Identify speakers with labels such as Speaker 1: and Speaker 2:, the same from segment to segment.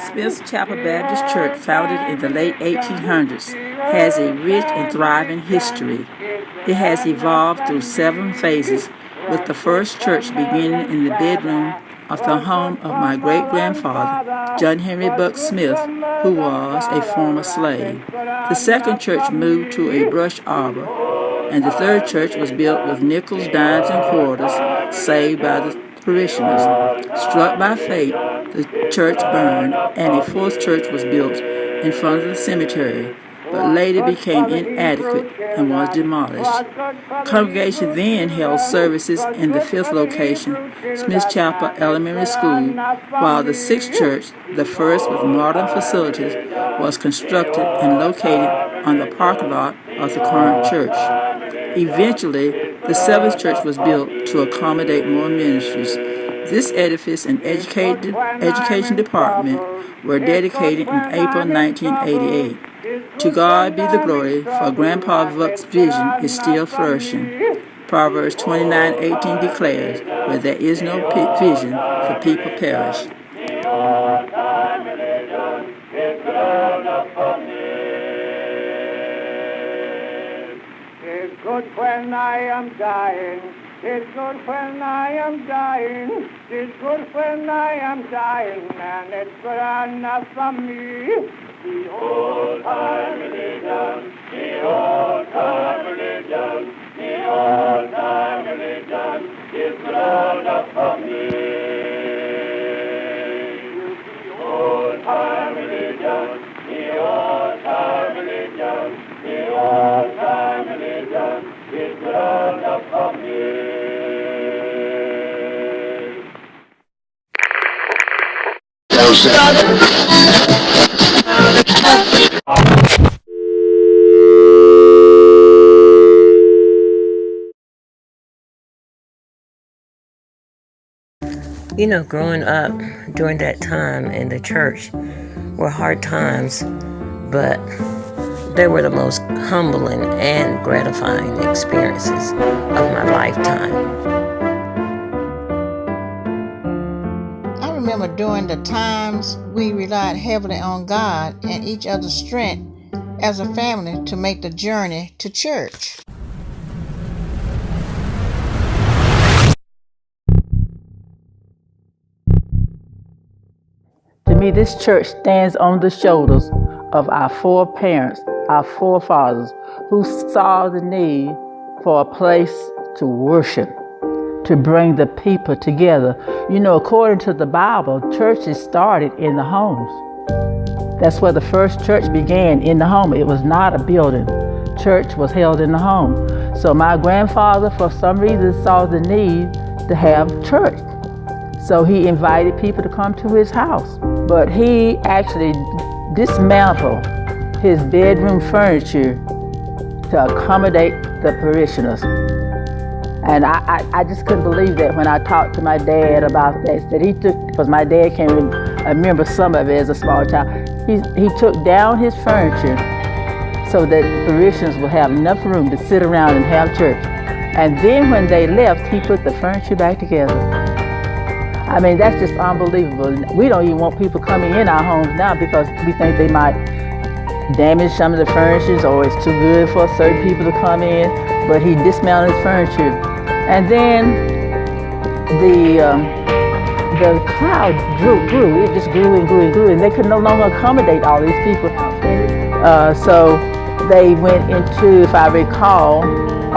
Speaker 1: Smith's Chapel Baptist Church, founded in the late 1800s, has a rich and thriving history. It has evolved through 7 phases, with the first church beginning in the bedroom of the home of my great-grandfather, John Henry Buck Smith, who was a former slave. The second church moved to a brush arbor, and the third church was built with nickels, dimes, and quarters saved by the parishioners. Struck by fate, the church burned, and a fourth church was built in front of the cemetery, but later became inadequate and was demolished. Congregation then held services in the fifth location, Smith Chapel Elementary School, while the sixth church, the first with modern facilities, was constructed and located on the parking lot of the current church. Eventually, the seventh church was built to accommodate more ministries. This edifice and education department were dedicated in April 1988. To God be the glory, for Grandpa Buck's vision is still flourishing. Proverbs 29:18 declares, where there is no vision, the people perish.
Speaker 2: It's good when I am dying. It's good when I am dying. It's good when I am dying, and it's good enough for me. The old time religion, the old time religion, the old time religion is good enough for me. The old time religion, the old time religion, the old time religion is good enough for me.
Speaker 3: You know, growing up during that time in the church were hard times, but they were the most humbling and gratifying experiences of my lifetime.
Speaker 4: I remember during the times we relied heavily on God and each other's strength as a family to make the journey to church.
Speaker 1: To me, this church stands on the shoulders of our foreparents, our forefathers, who saw the need for a place to worship, to bring the people together. You know, according to the Bible, churches started in the homes. That's where the first church began, in the home. It was not a building. Church was held in the home. So my grandfather, for some reason, saw the need to have church. So he invited people to come to his house. But he actually dismantled his bedroom furniture to accommodate the parishioners. And I just couldn't believe that when I talked to my dad about that he took, because my dad can't remember some of it as a small child, he took down his furniture so that parishioners would have enough room to sit around and have church. And then when they left, he put the furniture back together. I mean, that's just unbelievable. We don't even want people coming in our homes now because we think they might damage some of the furniture, or it's too good for certain people to come in. But he dismantled his furniture. And then the crowd grew. It just grew and grew and grew, and they could no longer accommodate all these people. So they went into, if I recall,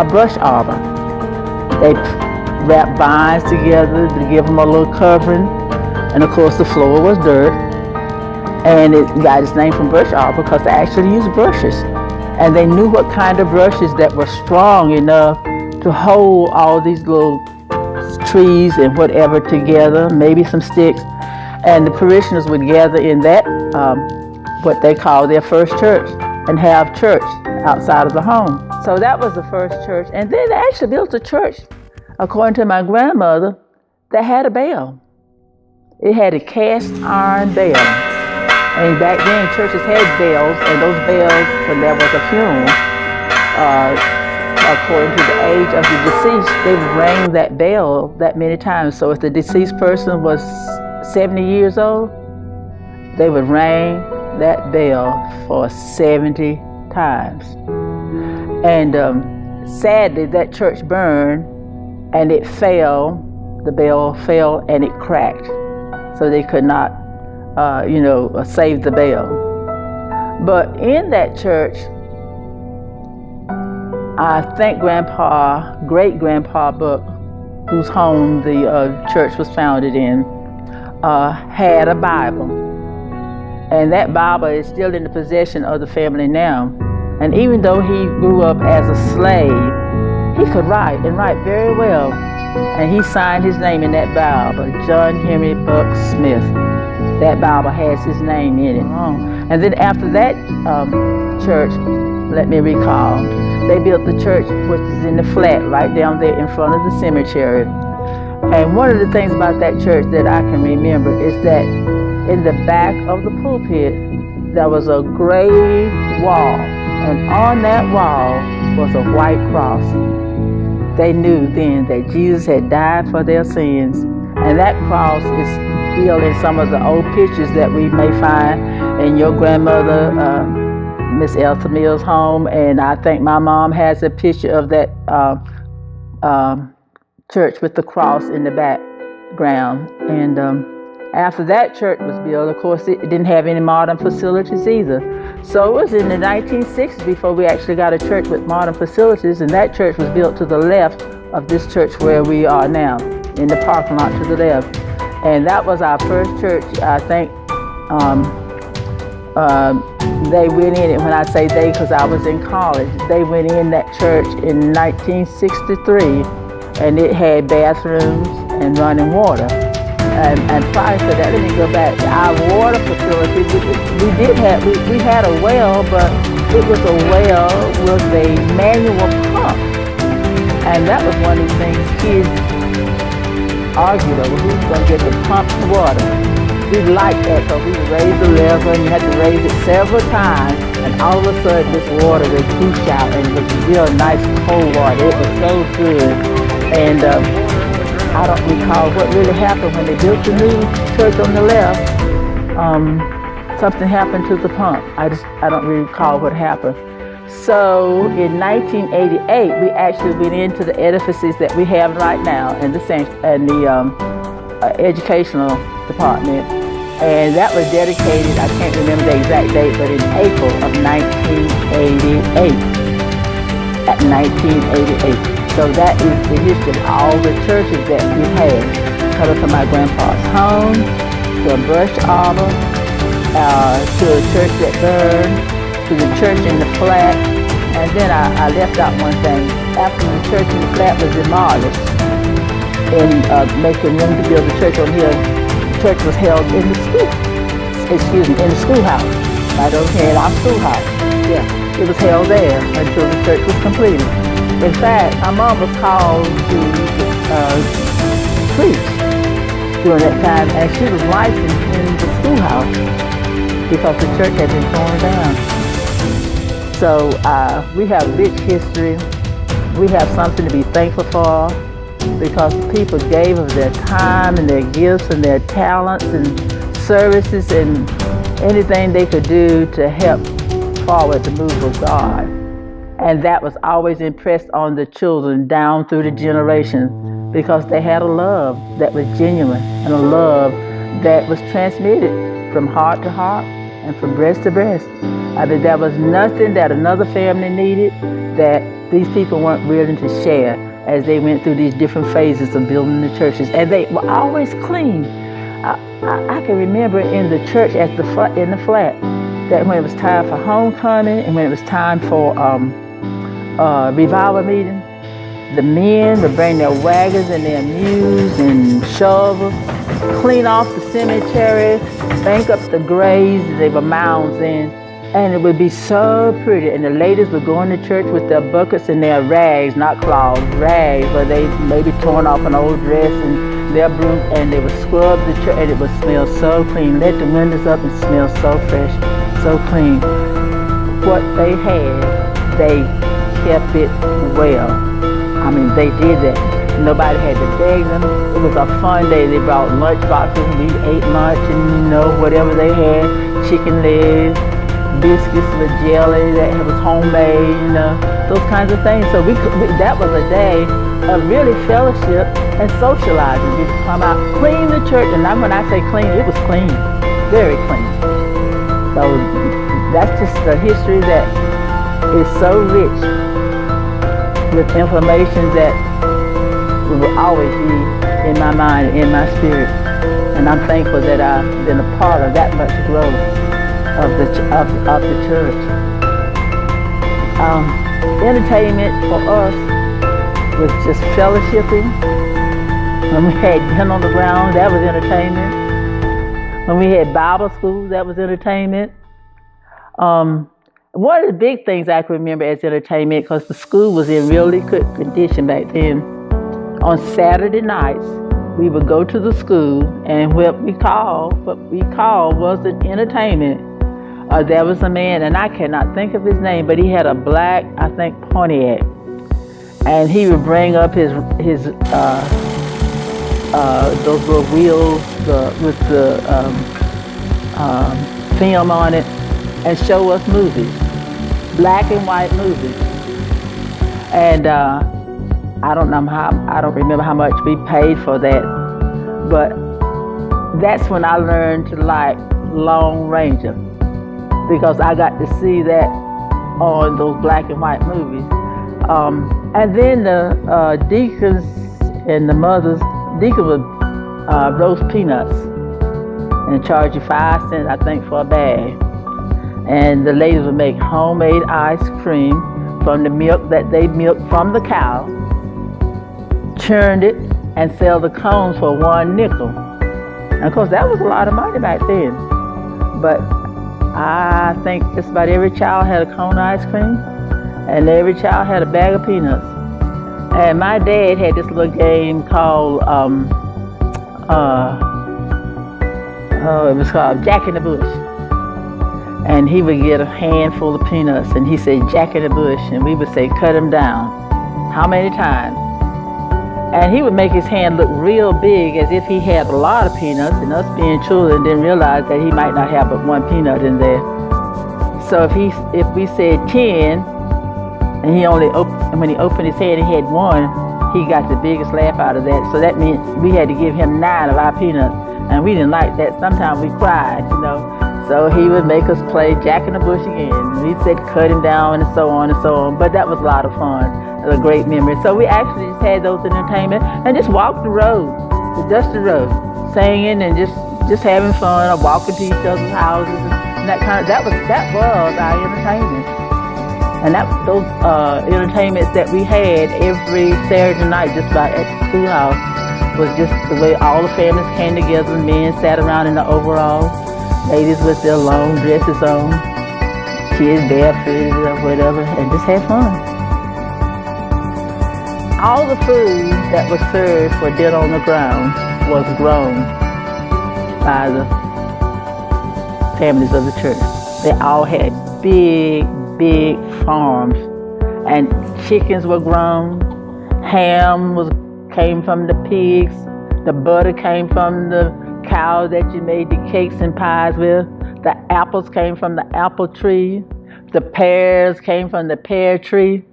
Speaker 1: a brush arbor. They wrapped vines together to give them a little covering, and of course the floor was dirt. And it got its name from brush arbor because they actually used brushes, and they knew what kind of brushes that were strong enough to hold all these little trees and whatever together, maybe some sticks. And the parishioners would gather in that what they call their first church and have church outside of the home. So that was the first church. And then they actually built a church, according to my grandmother, that had a bell. It had a cast iron bell. And back then churches had bells, and those bells, when there was a funeral, according to the age of the deceased, they would ring that bell that many times. So if the deceased person was 70 years old, they would ring that bell for 70 times. And sadly, that church burned, and it fell. The bell fell and it cracked, so they could not, save the bell. But in that church, I think great-grandpa Buck, whose home the church was founded in, had a Bible. And that Bible is still in the possession of the family now. And even though he grew up as a slave, he could write and write very well. And he signed his name in that Bible, John Henry Buck Smith. That Bible has his name in it. And then after that church, let me recall, they built the church, which is in the flat right down there in front of the cemetery. And one of the things about that church that I can remember is that in the back of the pulpit, there was a gray wall. And on that wall was a white cross. They knew then that Jesus had died for their sins. And that cross is still in some of the old pictures that we may find in your grandmother, Miss Elsa Mills' home. And I think my mom has a picture of that church with the cross in the background. And after that church was built, of course, it didn't have any modern facilities either. So it was in the 1960s before we actually got a church with modern facilities, and that church was built to the left of this church where we are now, in the parking lot to the left. And that was our first church. I think they went in it, when I say they, because I was in college, they went in that church in 1963, and it had bathrooms and running water. And prior to that, let me go back. Our water facility, we had a well, but it was a well with a manual pump. And that was one of the things kids argued over, who's going to get the pumped water. We liked that because we would raise the lever and you had to raise it several times, and all of a sudden this water would push out, and it was real nice cold water. It was so good. And I don't recall what really happened when they built the new church on the left. Something happened to the pump. I don't recall what happened. So in 1988, we actually went into the edifices that we have right now in the educational department, and that was dedicated, I can't remember the exact date, but in April of 1988. At 1988. So that is the history of all the churches that we've had. Coming from my grandpa's home, to a brush arbor, to a church that burned, to the church in the flat. And then I left out one thing. After the church in the flat was demolished, and making room to build the church on here, the church was held in the schoolhouse. Right over here in our schoolhouse. Yeah, it was held there until the church was completed. In fact, my mom was called to preach during that time, and she was licensed in the schoolhouse because the church had been torn down. So we have rich history. We have something to be thankful for because people gave of their time and their gifts and their talents and services and anything they could do to help forward the move of God. And that was always impressed on the children down through the generations because they had a love that was genuine and a love that was transmitted from heart to heart and from breast to breast. I mean, there was nothing that another family needed that these people weren't willing to share as they went through these different phases of building the churches. And they were always clean. I can remember in the church in the flat that when it was time for homecoming and when it was time for revival meeting, the men would bring their wagons and their mules and shovels, clean off the cemetery, bank up the graves that they were mounds in, and it would be so pretty. And the ladies would go into church with their buckets and their rags, not cloths, rags, where they maybe torn off an old dress and their broom, and they would scrub the church, and it would smell so clean. Let the windows up and smell so fresh, so clean. What they had, they kept it well. I mean, they did that. Nobody had to beg them. It was a fun day. They brought lunch boxes and we ate lunch and, whatever they had, chicken legs, biscuits with jelly that was homemade, those kinds of things. So that was a day of really fellowship and socializing. We would come out, clean the church, and when I say clean, it was clean, very clean. So that's just a history that is so rich with information that will always be in my mind, in my spirit. And I'm thankful that I've been a part of that much growth of the church. Entertainment for us was just fellowshipping. When we had dinner on the ground, that was entertainment. When we had Bible school, that was entertainment. One of the big things I can remember as entertainment, because the school was in really good condition back then, on Saturday nights, we would go to the school, and what we called was an entertainment. There was a man, and I cannot think of his name, but he had a black, I think, Pontiac. And he would bring up his those little wheels with the film on it, and show us movies, black and white movies. And I don't remember how much we paid for that, but that's when I learned to like Lone Ranger, because I got to see that on those black and white movies. And then the deacons and the mothers, deacon would roast peanuts and charge you 5 cents, I think, for a bag. And the ladies would make homemade ice cream from the milk that they milked from the cow, churned it, and sell the cones for 1 nickel. And of course, that was a lot of money back then. But I think just about every child had a cone of ice cream, and every child had a bag of peanuts. And my dad had this little game called, it was called Jack in the Bush. And he would get a handful of peanuts, and he said, Jack in the Bush, and we would say, cut him down. How many times? And he would make his hand look real big as if he had a lot of peanuts, and us being children didn't realize that he might not have but 1 peanut in there. So if we said 10, and when he opened his hand, he had 1, he got the biggest laugh out of that. So that meant we had to give him 9 of our peanuts, and we didn't like that. Sometimes we cried, So he would make us play Jack in the Bush again. We said cut him down and so on and so on. But that was a lot of fun, a great memory. So we actually just had those entertainment and just walked the road, the dusty road, singing and just having fun, or walking to each other's houses and that kind of. That was our entertainment. And those entertainments that we had every Saturday night, just about at the schoolhouse, was just the way all the families came together. Men sat around in the overalls. Ladies with their long dresses on, kids barefooted or whatever, and just had fun. All the food that was served for dinner on the ground was grown by the families of the church. They all had big farms, and chickens were grown, ham came from the pigs, the butter came from the cow that you made the cakes and pies with. The apples came from the apple tree. The pears came from the pear tree.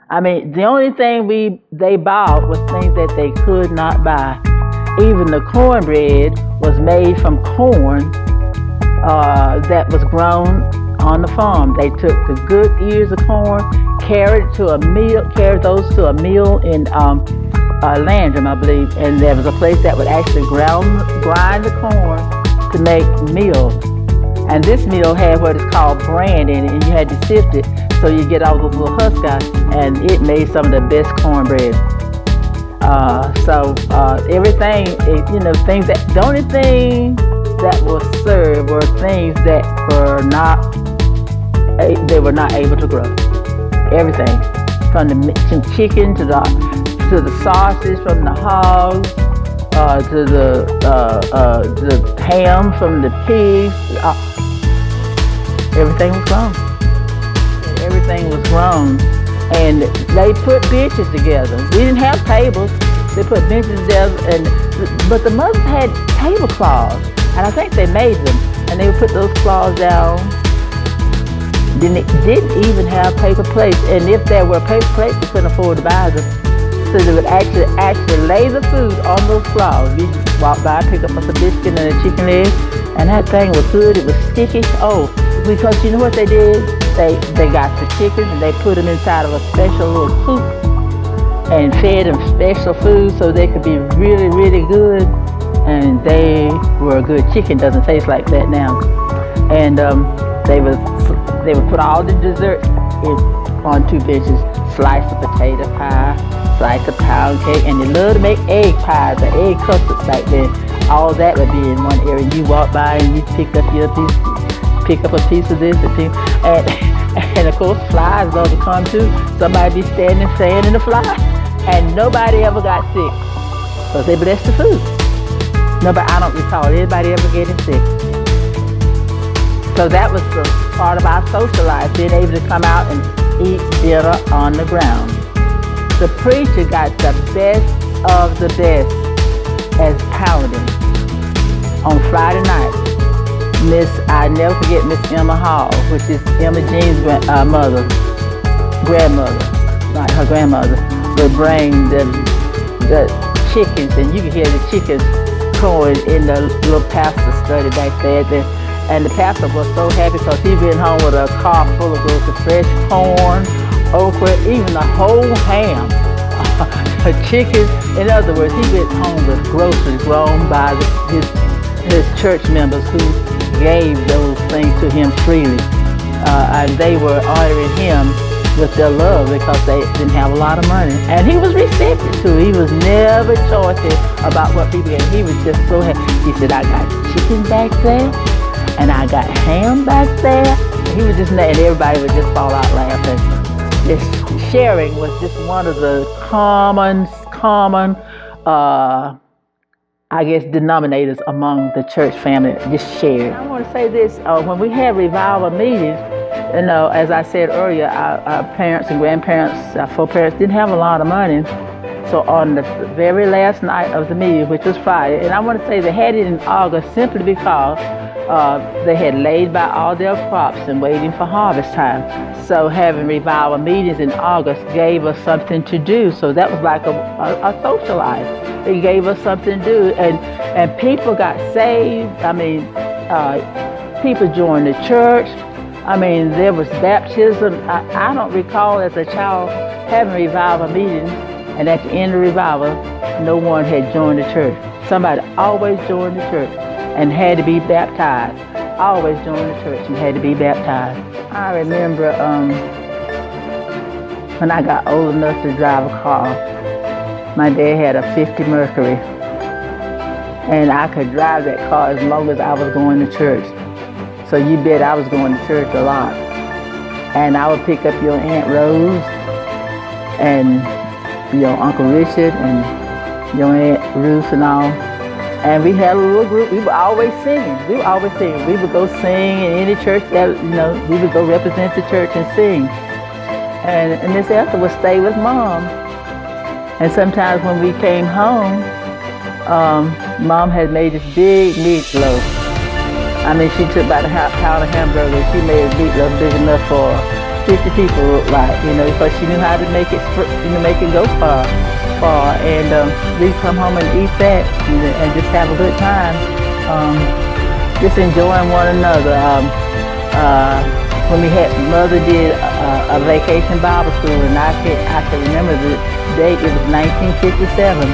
Speaker 1: I mean, the only thing they bought was things that they could not buy. Even the cornbread was made from corn that was grown on the farm. They took the good ears of corn, carried those to a mill in Landrum, I believe, and there was a place that would actually grind the corn to make meal. And this meal had what is called bran in it, and you had to sift it so you get all those little husks out, and it made some of the best cornbread. Everything, the only thing that was served were things that they were not able to grow. Everything, from the chicken to the sausage, from the hogs, to the ham from the pigs. Everything was grown. Everything was grown. And they put benches together. We didn't have tables. They put benches there, but the mothers had tablecloths, and I think they made them, and they would put those cloths down. Then they didn't even have paper plates, and if there were paper plates, they couldn't afford to buy them. So they would actually lay the food on those cloths. You just walk by, pick up a biscuit and a chicken leg, and that thing was good. It was sticky. Oh, because you know what they did? They got the chickens and they put them inside of a special little coop and fed them special food so they could be really, really good. And they were a good chicken. Doesn't taste like that now. And they would put all the desserts on 2 benches. Slice of potato pie, slice of pound cake, and they love to make egg pies, the egg custards back then. All that would be in one area. You walk by and you pick up a piece of this, and of course flies love to come too. Somebody be standing fanning the fly, and nobody ever got sick because they blessed the food. I don't recall anybody ever getting sick. So that was the part of our social life, being able to come out and eat dinner on the ground. The preacher got the best of the best as pounding on Friday night. I never forget Miss Emma Hall, which is Emma Jean's grandmother, like her grandmother, would bring the chickens, and you could hear the chickens crowing in the little pastor study back there. And the pastor was so happy because he'd been home with a car full of those fresh corn, okra, even a whole ham, a chicken. In other words, he went home with groceries grown by his church members who gave those things to him freely. And they were honoring him with their love because they didn't have a lot of money. And he was receptive too. He was never choosy about what people gave. He was just so happy. He said, I got chicken back there, and I got ham back there. He was just, and everybody would just fall out laughing. This sharing was just one of the common, I guess, denominators among the church family, just shared. I want to say this, when we had revival meetings, as I said earlier, our parents and grandparents, our foreparents didn't have a lot of money. So on the very last night of the meeting, which was Friday, and I want to say they had it in August simply because they had laid by all their crops and waiting for harvest time. So having revival meetings in August gave us something to do. So that was like a social life. It gave us something to do, and people got saved. I mean, people joined the church. I mean, there was baptism. I don't recall as a child having revival meetings, and at the end of revival, no one had joined the church. Somebody always joined the church and had to be baptized. Always joined the church and had to be baptized. I remember when I got old enough to drive a car, my dad had a 50 Mercury, and I could drive that car as long as I was going to church. So you bet I was going to church a lot. And I would pick up your Aunt Rose and your Uncle Richard and your Aunt Ruth and all. And we had a little group. We were always singing. We would go sing in any church that, we would go represent the church and sing. And Miss Ethel would stay with Mom. And sometimes when we came home, Mom had made this big meatloaf. I mean, she took about a pound of hamburger. She made a meatloaf big enough for 50 people, because she knew how to make it, make it go far. And we'd come home and eat that and just have a good time, just enjoying one another. When we had, Mother did a vacation Bible school, and I can remember the date. It was 1957,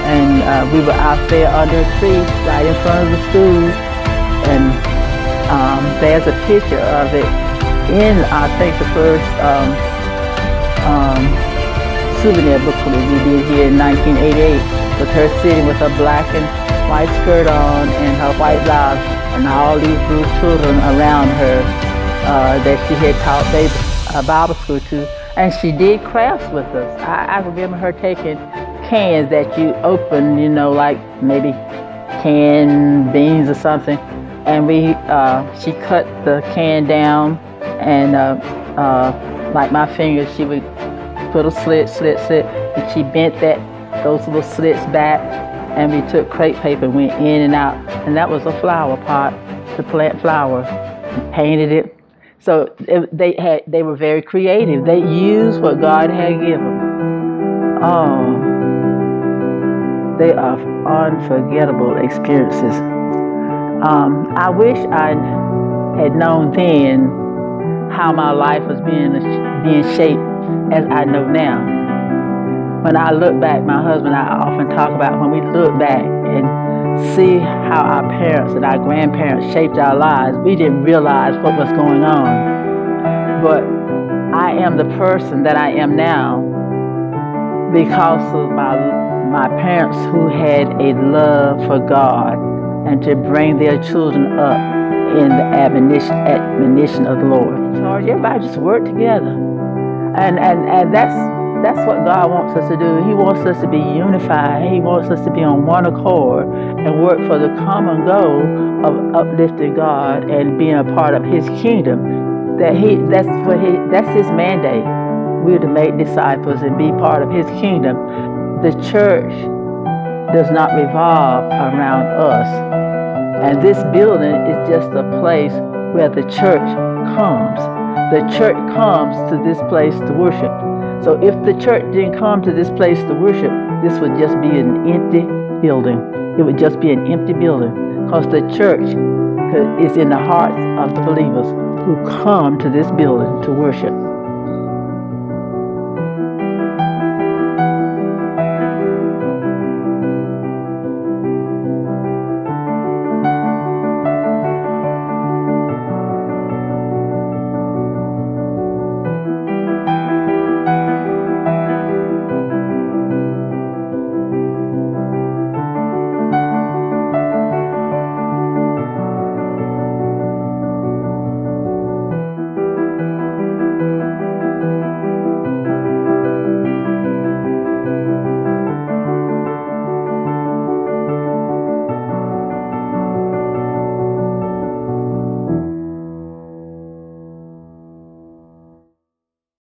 Speaker 1: and we were out there under a tree right in front of the school. And there's a picture of it in, I think, the first souvenir booklet we did here in 1988, with her sitting with her black and white skirt on and her white blouse, and all these little children around her that she had taught Bible school to. And she did crafts with us. I remember her taking cans that you open, like maybe canned beans or something. And she cut the can down, and like my fingers, she would put a slit, and she bent that those little slits back, and we took crepe paper and went in and out, and that was a flower pot to plant flowers. We painted it. So they were very creative. They used what God had given them. Oh, they are unforgettable experiences. I wish I had known then how my life was being shaped as I know now. When I look back, my husband and I often talk about when we look back and see how our parents and our grandparents shaped our lives, we didn't realize what was going on. But I am the person that I am now because of my parents who had a love for God and to bring their children up in the admonition of the Lord. Everybody just work together. And that's what God wants us to do. He wants us to be unified. He wants us to be on one accord and work for the common goal of uplifting God and being a part of His kingdom. That's His mandate. We're to make disciples and be part of His kingdom. The church does not revolve around us. And this building is just a place where the church comes. The church comes to this place to worship. So if the church didn't come to this place to worship, this would just be an empty building. It would just be an empty building because the church is in the hearts of the believers who come to this building to worship.